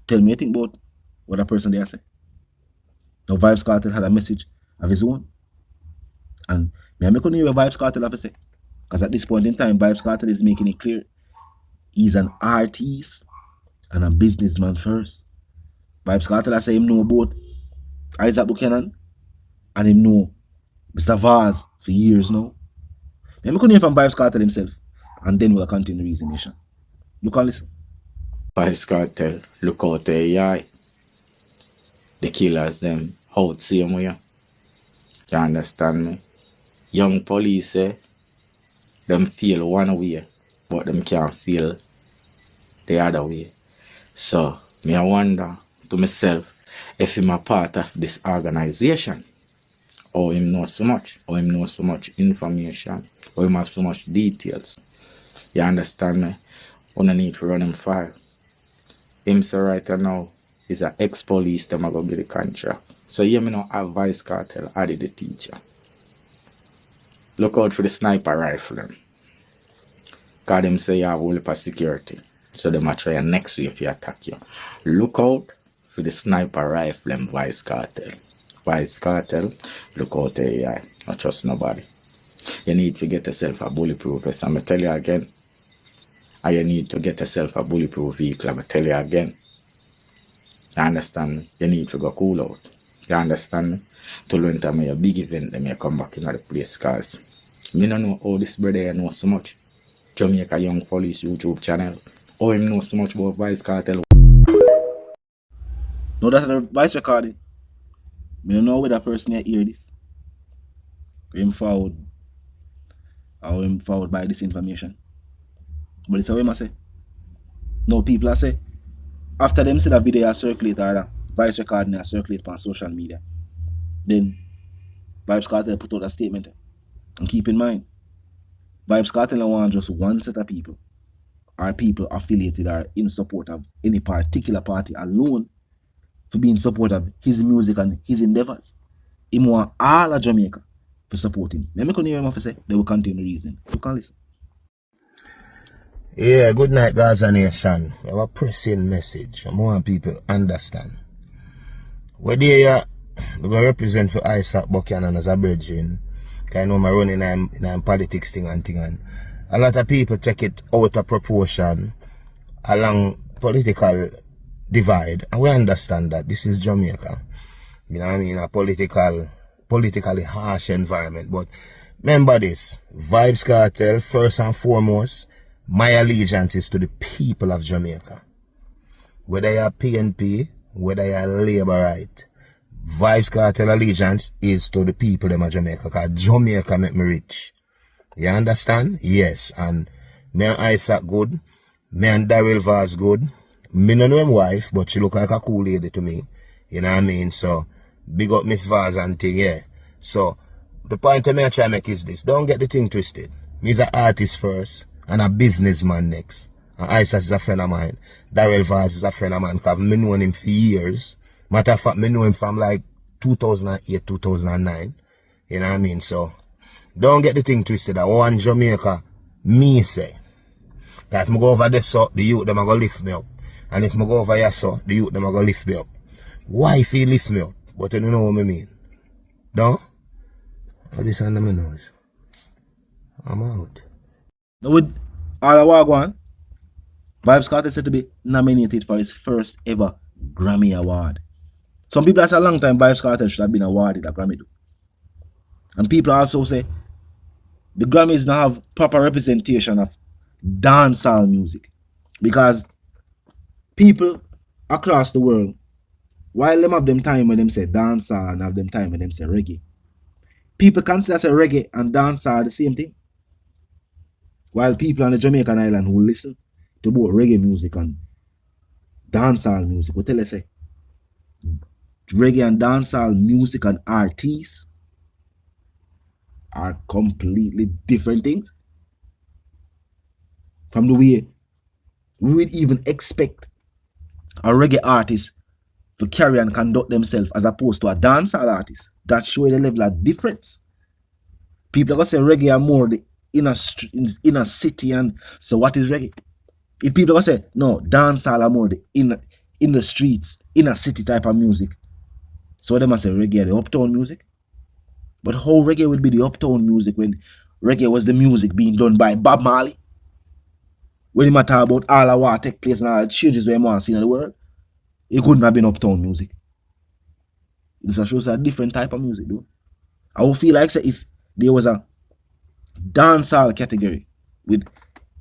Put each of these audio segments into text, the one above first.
Tell me you think about what a person there say. Now Vybz Kartel had a message of his own. And me I couldn't hear what Vybz Kartel have to say. Because at this point in time, Vybz Kartel is making it clear. He's an artist and a businessman first. Vybz Kartel I say him know about Isaac Buchanan and him know Mr. Vaz for years now. Me couldn't hear from Vybz Kartel himself. And then we'll continue the reasonation. Look and listen. Vybz Kartel, look out the AI. The killers them out same way. You understand me? Young police them feel one way, but them can't feel the other way. So me I wonder to myself if I'm a part of this organization, or him know so much, or him know so much information, or him have so much details. You understand me? We don't need to run him fire. Him so right now is an ex-police them are gonna be the contract. So you me know have Vybz Kartel added the teacher. Look out for the sniper rifle them. Cause them say you have all the security. So they might try next way if you attack you. Look out for the sniper rifle them Vybz Kartel. Vybz Kartel, look out the AI. Not trust nobody. You need to get yourself a bulletproof vest. I'm gonna tell you again. And you need to get yourself a bulletproof vehicle. I'm gonna tell you again. You understand me? You need to go cool out. You understand me? To learn to make a big event, then you come back in the place. Cause me don't know how this brother know so much. Jamaica Young Police YouTube channel. How him know so much about Vybz Kartel. No, that's a voice recording. I don't know whether person hear this. Him forward. Or him forward by this information. But it's how him say. No, people are say after them see that video circulate or that voice recording circulate on social media, then Vybz Kartel put out a statement. And keep in mind, Vybz Kartel don't want just one set of people or people affiliated or in support of any particular party alone to be in support of his music and his endeavors. He want all of Jamaica to support him. Let me continue him say they will continue the reason. You can listen. Yeah, good night, Gaza Nation. We have a pressing message. I want people understand. Where they are, we go represent for Isaac Buchanan as a brethren. Because I know I'm running in politics thing and thing. And a lot of people take it out of proportion along political divide. And we understand that this is Jamaica. You know what I mean? A politically harsh environment. But remember this, Vybz Kartel, first and foremost, my allegiance is to the people of Jamaica. Whether you're PNP, whether you're Labour right, Vybz Kartel allegiance is to the people of Jamaica. Because Jamaica make me rich. You understand? Yes. And me and Isaac good. Me and Daryl Vaz good. Me no know him wife, but she look like a cool lady to me. You know what I mean? So, big up Miss Vaz and thing, yeah. So, the point I try to make is this. Don't get the thing twisted. Me's an artist first and a businessman next. And Isaac is a friend of mine. Daryl Vaz is a friend of mine because I known him for years. Matter of fact, I know him from like 2008, 2009. You know what I mean? So, don't get the thing twisted. I want Jamaica, me say. That if I go over there, so the youth them are going to lift me up. And if I go over here, so the youth them are going to lift me up. Why if he lift me up? But you know what I mean? Don't? For this under my nose. I'm out. Now with all the work going, Vybz Kartel said to be nominated for his first ever Grammy Award. Some people say a long time Vybz Kartel should have been awarded a Grammy. And people also say the Grammys don't have proper representation of dancehall music. Because people across the world, while them have them time when them say dancehall and have them time when them say reggae, people consider say reggae and dancehall the same thing. While people on the Jamaican island who listen to both reggae music and dancehall music, we tell us say reggae and dancehall music and artists are completely different things. From the way we would even expect a reggae artist to carry and conduct themselves as opposed to a dancehall artist. That shows the level of difference. People are going to say reggae are more the inner city, and so what is reggae? If people are going to say no, dancehall are more the in the streets, in a city type of music. So they must say reggae, the uptown music. But how reggae would be the uptown music when reggae was the music being done by Bob Marley? When he matter about all of what take place and all the changes we want to see in the world, it couldn't have been uptown music. It just shows a different type of music, though. I would feel like say if there was a dancehall category with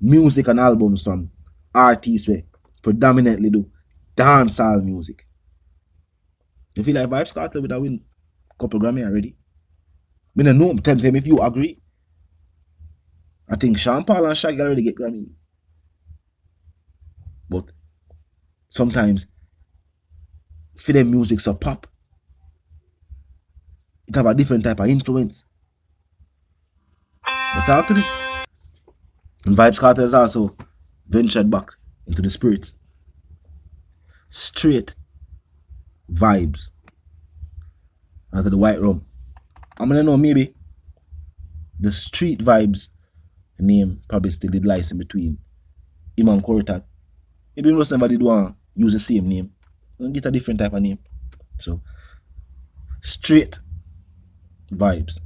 music and albums from artists where predominantly do dancehall music. You feel like Vybz Kartel would have win a couple Grammy already? I mean, I know, tell them if you agree. I think Sean Paul and Shaggy already get Grammy. But sometimes for them music so pop, it have a different type of influence. But talk to me. And Vybz Kartel has also ventured back into the spirits. Straight vibes out of the white rum. I'm gonna know maybe the street vibes name probably still did lies in between him and Cartel. Maybe most somebody do want use the same name and get a different type of name. So straight vibes.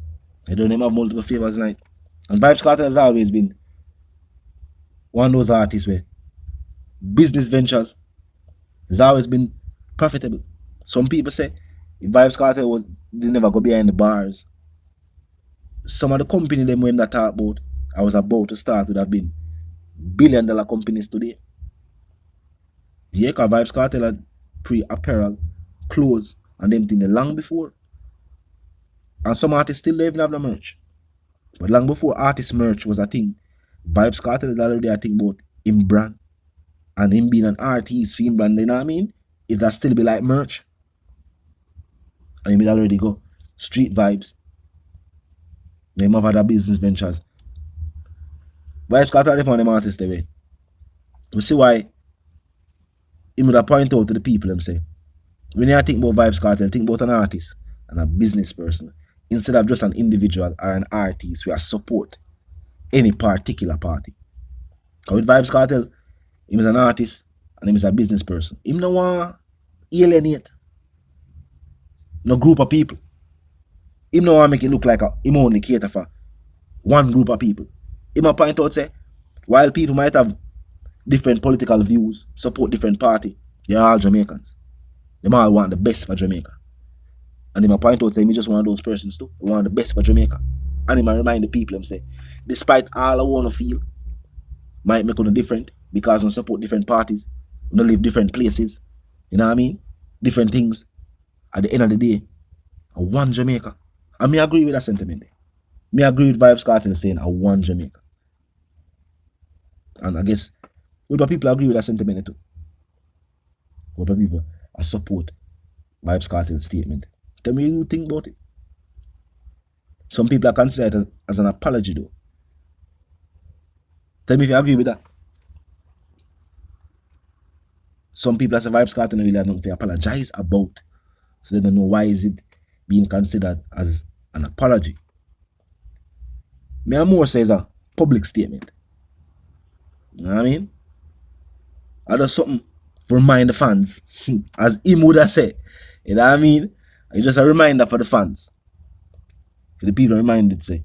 I don't even have multiple favors tonight. And Vybz Kartel has always been one of those artists where business ventures has always been profitable. Some people say if Vybz Kartel they never go behind the bars, some of the company them when that talk about I was about to start would have been $1 billion companies today. Yeah, because Vybz Kartel had pre-apparel, clothes, and them things long before. And some artists still don't even have the merch. But long before artist merch was a thing, Vybz Kartel is already a thing about him brand. And him being an artist, film brand, you know what I mean? It will still be like merch. And he will already go street vibes. They have other business ventures. Vybz Kartel is one of them artists the way. You see why he would point out to the people them say, when you think about Vybz Kartel, think about an artist and a business person instead of just an individual or an artist who support any particular party. Because with Vybz Kartel, he is an artist and he is a business person. He don't want to alienate no group of people. He don't want to make it look like he only cater for one group of people. He might point out say, while people might have different political views, support different party, they're all Jamaicans. They all want the best for Jamaica. And he might point out say, me just one of those persons too. They want the best for Jamaica. And he might remind the people, him say, despite all I want to feel, might make them different because we support different parties, we live different places, you know what I mean? Different things. At the end of the day, I want Jamaica. And me agree with that sentiment. Me agree with Vybz Kartel saying I want Jamaica. And I guess other people agree with that sentiment too. Other people I support Vybz Kartel's statement. Tell me what you think about it. Some people are consider it as an apology though. Tell me if you agree with that. Some people say Vybz Kartel really have nothing to apologize about. So they don't know why is it being considered as an apology. Me more says a public statement. You know what I mean? I do something to remind the fans. As him would have said. You know what I mean? It's just a reminder for the fans. For the people reminded say.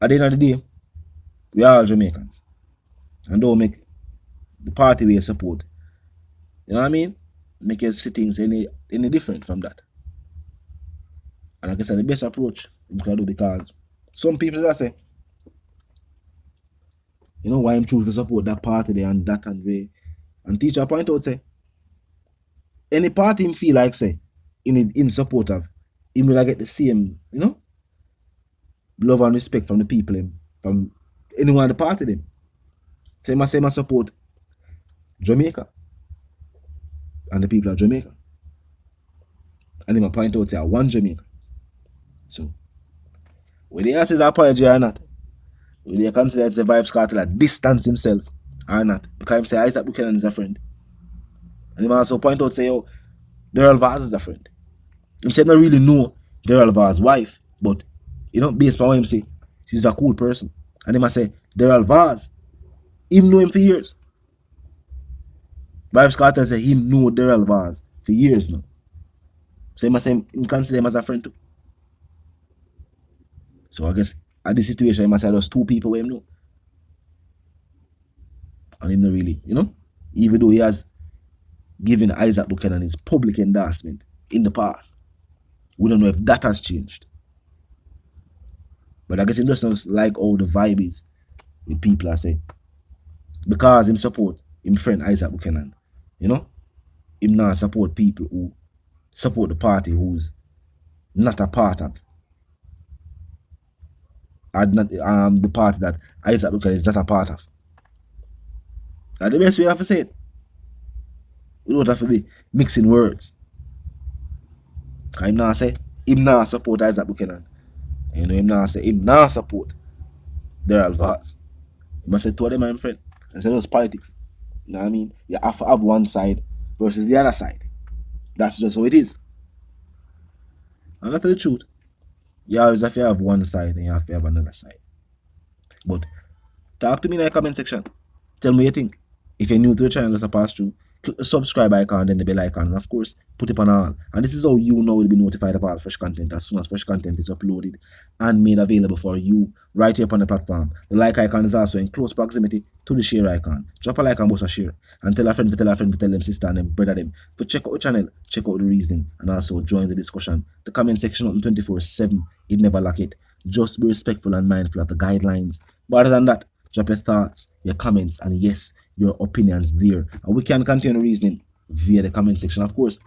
At the end of the day, we are all Jamaicans. And don't make the party we support. You know what I mean? Make your sittings any different from that. And I guess that's the best approach you can do because some people that say, you know why I'm choosing to support that party there and that and way. And teacher point out say, any party him feel like say, in support of, him will get the same, you know, love and respect from the people him, from anyone at the party them. Say my support Jamaica. And the people of Jamaica. And him point out say I want Jamaica. So whether he says apology or not, whether he considers the Vybz Kartel distance himself or not, because him say Isaac Buchanan is a friend. And him also point out say, yo, Daryl Vaz is a friend. Him say not really know Daryl Vaz's wife, but you know, based on what him say, she's a cool person. And him say, Daryl Vaz, him know him for years. Vybz Kartel say he know Daryl Vaz for years now. So he must say he consider him as a friend too. So I guess at this situation, he must have just two people where him know. And him not really, you know? Even though he has given Isaac Buchanan his public endorsement in the past. We don't know if that has changed. But I guess he just like all the vibe is with people are saying. Because him support him friend Isaac Buchanan. You know? Him not support people who support the party who's not a part of. The party that Isaac Buchanan is not a part of. That's the best way I have to say it. We don't have to be mixing words. Because him not say, him not support Isaac Buchanan. You know, him not say, him not support Daryl Vaz. He must say two of them are him friend. And say those politics. You know what I mean? You have to have one side versus the other side. That's just how it is. And that's the truth. You always have to have one side and you have to have another side. But talk to me in the comment section. Tell me what you think. If you're new to the channel, just pass through. Click the subscribe icon, then the bell icon, and of course, put it on all. And this is how you know you'll be notified of all fresh content as soon as fresh content is uploaded and made available for you right here upon the platform. The like icon is also in close proximity to the share icon. Drop a like and boss a share. And tell a friend, tell them sister and them brother them. To check out the channel, check out the reason, and also join the discussion. The comment section open 24/7. It never lack it. Just be respectful and mindful of the guidelines. But other than that, drop your thoughts, your comments, and yes, your opinions there. And we can continue reasoning via the comment section, of course.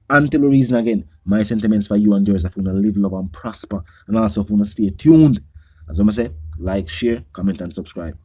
Until we reason again, my sentiments for you and yours if you want to live, love, and prosper. And also if you want to stay tuned. As I say, like, share, comment, and subscribe.